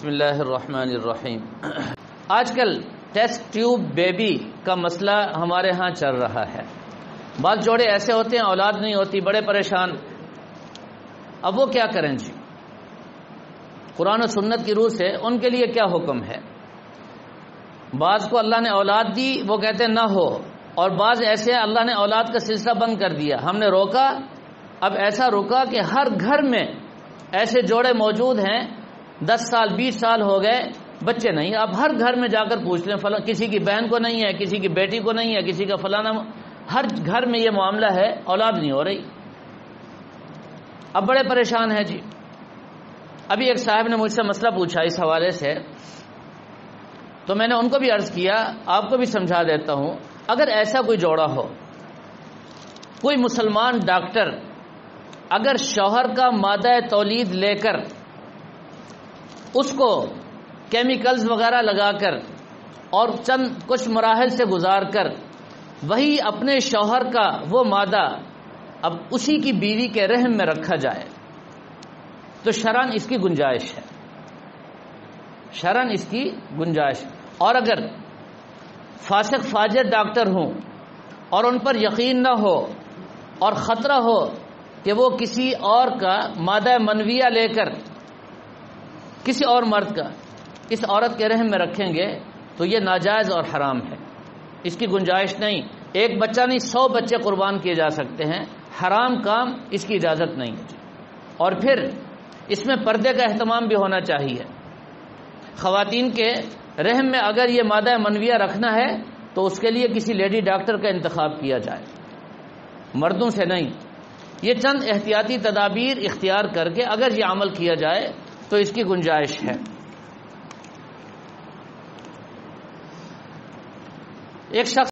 بسم اللہ الرحمن الرحیم۔ آج کل ٹیسٹ ٹیوب بیبی کا مسئلہ ہمارے ہاں چل رہا ہے۔ بعض جوڑے ایسے ہوتے ہیں اولاد نہیں ہوتی، بڑے پریشان، اب وہ کیا کریں جی؟ قرآن و سنت کی روح سے ان کے لیے کیا حکم ہے؟ بعض کو اللہ نے اولاد دی، وہ کہتے ہیں نہ ہو، اور بعض ایسے اللہ نے اولاد کا سلسلہ بند کر دیا، ہم نے روکا، اب ایسا روکا کہ ہر گھر میں ایسے جوڑے موجود ہیں 10 سال 20 سال ہو گئے بچے نہیں۔ اب ہر گھر میں جا کر پوچھ لیں، فلاں کسی کی بہن کو نہیں ہے، کسی کی بیٹی کو نہیں ہے، کسی کا فلانا، ہر گھر میں یہ معاملہ ہے، اولاد نہیں ہو رہی۔ اب بڑے پریشان ہیں جی۔ ابھی ایک صاحب نے مجھ سے مسئلہ پوچھا اس حوالے سے، تو میں نے ان کو بھی عرض کیا، آپ کو بھی سمجھا دیتا ہوں، اگر ایسا کوئی جوڑا ہو، کوئی مسلمان ڈاکٹر اگر شوہر کا مادہ تولید لے کر اس کو کیمیکلز وغیرہ لگا کر اور چند کچھ مراحل سے گزار کر وہی اپنے شوہر کا وہ مادہ اب اسی کی بیوی کے رحم میں رکھا جائے تو شرعاً اس کی گنجائش ہے، شرعاً اس کی گنجائش۔ اور اگر فاسق فاجر ڈاکٹر ہوں اور ان پر یقین نہ ہو اور خطرہ ہو کہ وہ کسی اور کا مادہ منویہ لے کر کسی اور مرد کا اس عورت کے رحم میں رکھیں گے تو یہ ناجائز اور حرام ہے، اس کی گنجائش نہیں۔ ایک بچہ نہیں 100 بچے قربان کیے جا سکتے ہیں، حرام کام اس کی اجازت نہیں ہے۔ اور پھر اس میں پردے کا اہتمام بھی ہونا چاہیے۔ خواتین کے رحم میں اگر یہ مادہ منویہ رکھنا ہے تو اس کے لیے کسی لیڈی ڈاکٹر کا انتخاب کیا جائے، مردوں سے نہیں۔ یہ چند احتیاطی تدابیر اختیار کر کے اگر یہ عمل کیا جائے تو اس کی گنجائش ہے۔ ایک شخص